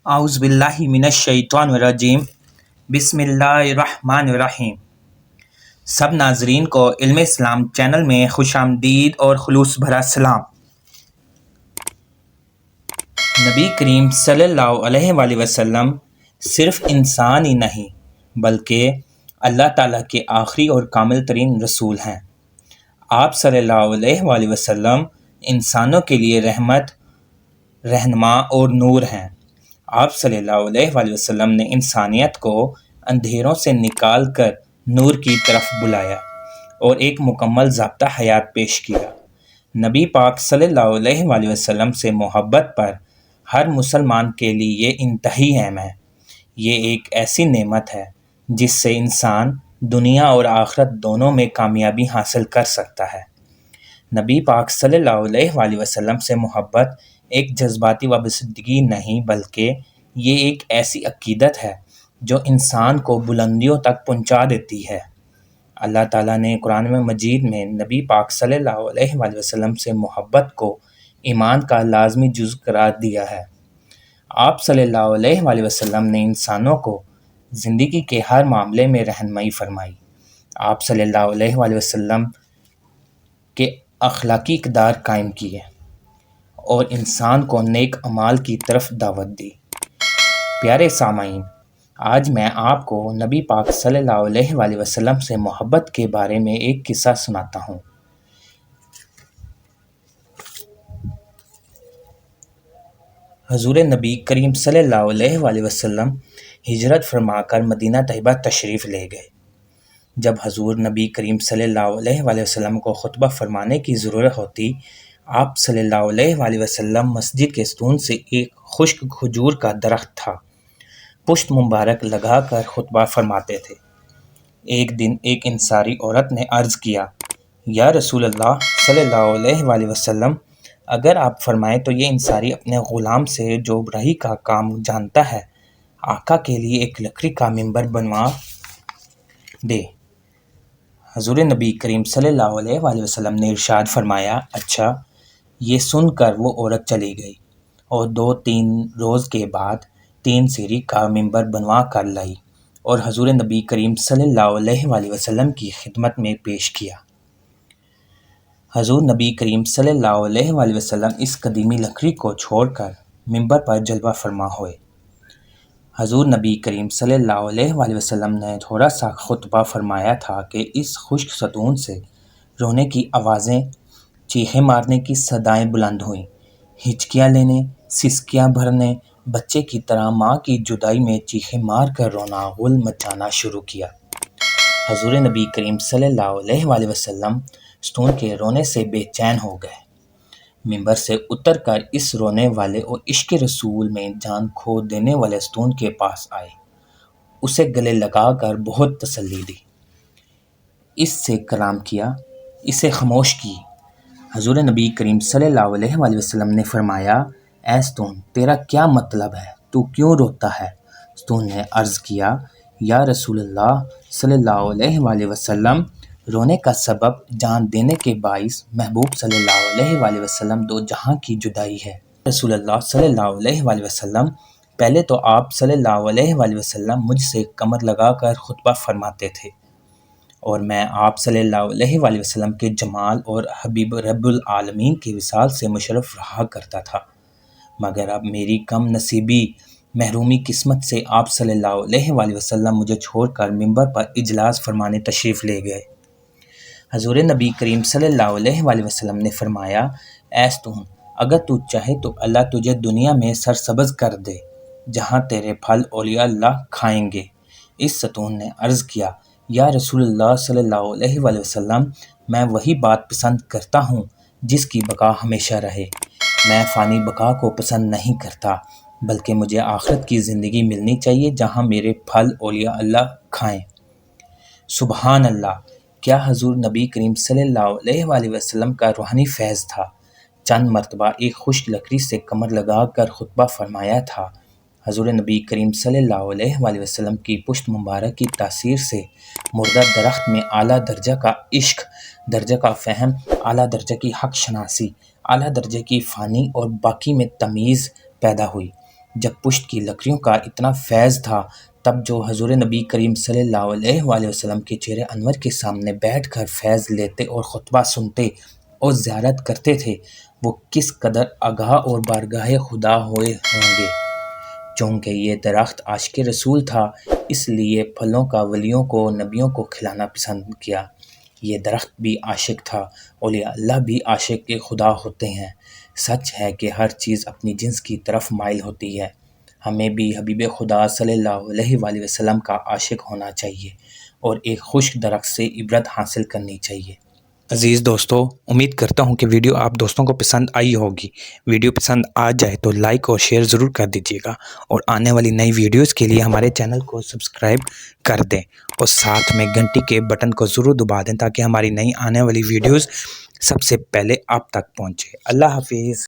اعوذ باللہ من الشیطان الرجیم بسم اللہ الرحمن الرحیم۔ سب ناظرین کو علم اسلام چینل میں خوش آمدید اور خلوص بھرا سلام۔ نبی کریم صلی اللہ علیہ وآلہ وسلم صرف انسان ہی نہیں بلکہ اللہ تعالیٰ کے آخری اور کامل ترین رسول ہیں۔ آپ صلی اللہ علیہ وآلہ وسلم انسانوں کے لیے رحمت، رہنما اور نور ہیں۔ آپ صلی اللہ علیہ وآلہ وسلم نے انسانیت کو اندھیروں سے نکال کر نور کی طرف بلایا اور ایک مکمل ضابطہ حیات پیش کیا۔ نبی پاک صلی اللہ علیہ وآلہ وسلم سے محبت پر ہر مسلمان کے لیے انتہائی اہم ہے۔ یہ ایک ایسی نعمت ہے جس سے انسان دنیا اور آخرت دونوں میں کامیابی حاصل کر سکتا ہے۔ نبی پاک صلی اللہ علیہ وآلہ وسلم سے محبت ایک جذباتی وابستگی نہیں بلکہ یہ ایک ایسی عقیدت ہے جو انسان کو بلندیوں تک پہنچا دیتی ہے۔ اللہ تعالیٰ نے قرآن مجید میں نبی پاک صلی اللہ علیہ وآلہ وسلم سے محبت کو ایمان کا لازمی جز قرار دیا ہے۔ آپ صلی اللہ علیہ وآلہ وسلم نے انسانوں کو زندگی کے ہر معاملے میں رہنمائی فرمائی۔ آپ صلی اللہ علیہ وآلہ وسلم کے اخلاقی اقدار قائم کیے اور انسان کو نیک اعمال کی طرف دعوت دی۔ پیارے سامعین، آج میں آپ کو نبی پاک صلی اللہ علیہ وآلہ وسلم سے محبت کے بارے میں ایک قصہ سناتا ہوں۔ حضور نبی کریم صلی اللہ علیہ وآلہ وسلم ہجرت فرما کر مدینہ طیبہ تشریف لے گئے۔ جب حضور نبی کریم صلی اللہ علیہ وآلہ وسلم کو خطبہ فرمانے کی ضرورت ہوتی، آپ صلی اللہ علیہ وآلہ وسلم مسجد کے ستون سے ایک خشک کھجور کا درخت تھا پشت مبارک لگا کر خطبہ فرماتے تھے۔ ایک دن ایک انصاری عورت نے عرض کیا، یا رسول اللہ صلی اللہ علیہ وآلہ وسلم، اگر آپ فرمائیں تو یہ انصاری اپنے غلام سے جو بڑھئی کا کام جانتا ہے آقا کے لیے ایک لکڑی کا ممبر بنوا دے۔ حضور نبی کریم صلی اللہ علیہ وآلہ وسلم نے ارشاد فرمایا، اچھا۔ یہ سن کر وہ عورت چلی گئی اور 2-3 روز کے بعد 3 سیڑھی کا ممبر بنوا کر لائی اور حضور نبی کریم صلی اللہ علیہ وآلہ وسلم کی خدمت میں پیش کیا۔ حضور نبی کریم صلی اللہ علیہ وآلہ وسلم اس قدیمی لکڑی کو چھوڑ کر ممبر پر جلوہ فرما ہوئے۔ حضور نبی کریم صلی اللہ علیہ وآلہ وسلم نے تھوڑا سا خطبہ فرمایا تھا کہ اس خشک ستون سے رونے کی آوازیں، چیخیں مارنے کی صدائیں بلند ہوئیں، ہچکیاں لینے، سسکیاں بھرنے، بچے کی طرح ماں کی جدائی میں چیخیں مار کر رونا غل مچانا شروع کیا۔ حضور نبی کریم صلی اللہ علیہ وآلہ وسلم ستون کے رونے سے بے چین ہو گئے۔ ممبر سے اتر کر اس رونے والے اور عشق رسول میں جان کھو دینے والے ستون کے پاس آئے، اسے گلے لگا کر بہت تسلی دی، اس سے کلام کیا، اسے خاموش کی۔ حضور نبی کریم صلی اللہ علیہ وآلہ وسلم نے فرمایا، اے ستون، تیرا کیا مطلب ہے؟ تو کیوں روتا ہے؟ ستون نے عرض کیا، یا رسول اللہ صلی اللہ علیہ وآلہ وسلم، رونے کا سبب جان دینے کے باعث محبوب صلی اللہ علیہ وآلہ وسلم دو جہاں کی جدائی ہے۔ رسول اللہ صلی اللہ علیہ وآلہ وسلم، پہلے تو آپ صلی اللہ علیہ وآلہ وسلم مجھ سے کمر لگا کر خطبہ فرماتے تھے اور میں آپ صلی اللہ علیہ وآلہ وسلم کے جمال اور حبیب رب العالمین کے وصال سے مشرف رہا کرتا تھا، مگر اب میری کم نصیبی محرومی قسمت سے آپ صلی اللہ علیہ وآلہ وسلم مجھے چھوڑ کر ممبر پر اجلاس فرمانے تشریف لے گئے۔ حضور نبی کریم صلی اللہ علیہ وآلہ وسلم نے فرمایا، اے ستون، اگر تو چاہے تو اللہ تجھے دنیا میں سرسبز کر دے جہاں تیرے پھل اولیاء اللہ کھائیں گے۔ اس ستون نے عرض کیا، یا رسول اللہ صلی اللہ علیہ وآلہ وسلم، میں وہی بات پسند کرتا ہوں جس کی بقا ہمیشہ رہے۔ میں فانی بقا کو پسند نہیں کرتا بلکہ مجھے آخرت کی زندگی ملنی چاہیے جہاں میرے پھل اولیاء اللہ کھائیں۔ سبحان اللہ! کیا حضور نبی کریم صلی اللہ علیہ وآلہ وسلم کا روحانی فیض تھا! چند مرتبہ ایک خشک لکڑی سے کمر لگا کر خطبہ فرمایا تھا۔ حضور نبی کریم صلی اللہ علیہ وآلہ وسلم کی پشت مبارک کی تاثیر سے مردہ درخت میں اعلیٰ درجہ کا عشق، درجہ کا فہم، اعلیٰ درجہ کی حق شناسی، اعلیٰ درجے کی فانی اور باقی میں تمیز پیدا ہوئی۔ جب پشت کی لکڑیوں کا اتنا فیض تھا تب جو حضور نبی کریم صلی اللہ علیہ وآلہ وسلم کے چہرے انور کے سامنے بیٹھ کر فیض لیتے اور خطبہ سنتے اور زیارت کرتے تھے وہ کس قدر آگاہ اور بارگاہ خدا ہوئے ہوں گے۔ چونکہ یہ درخت عاشق رسول تھا اس لیے پھلوں کا ولیوں کو نبیوں کو کھلانا پسند کیا۔ یہ درخت بھی عاشق تھا، اولیاء اللہ بھی عاشق خدا ہوتے ہیں۔ سچ ہے کہ ہر چیز اپنی جنس کی طرف مائل ہوتی ہے۔ ہمیں بھی حبیب خدا صلی اللہ علیہ وآلہ وسلم کا عاشق ہونا چاہیے اور ایک خشک درخت سے عبرت حاصل کرنی چاہیے۔ عزیز دوستو، امید کرتا ہوں کہ ویڈیو آپ دوستوں کو پسند آئی ہوگی۔ ویڈیو پسند آ جائے تو لائک اور شیئر ضرور کر دیجیے گا اور آنے والی نئی ویڈیوز کے لیے ہمارے چینل کو سبسکرائب کر دیں اور ساتھ میں گھنٹی کے بٹن کو ضرور دبا دیں تاکہ ہماری نئی آنے والی ویڈیوز سب سے پہلے آپ تک پہنچے۔ اللہ حافظ۔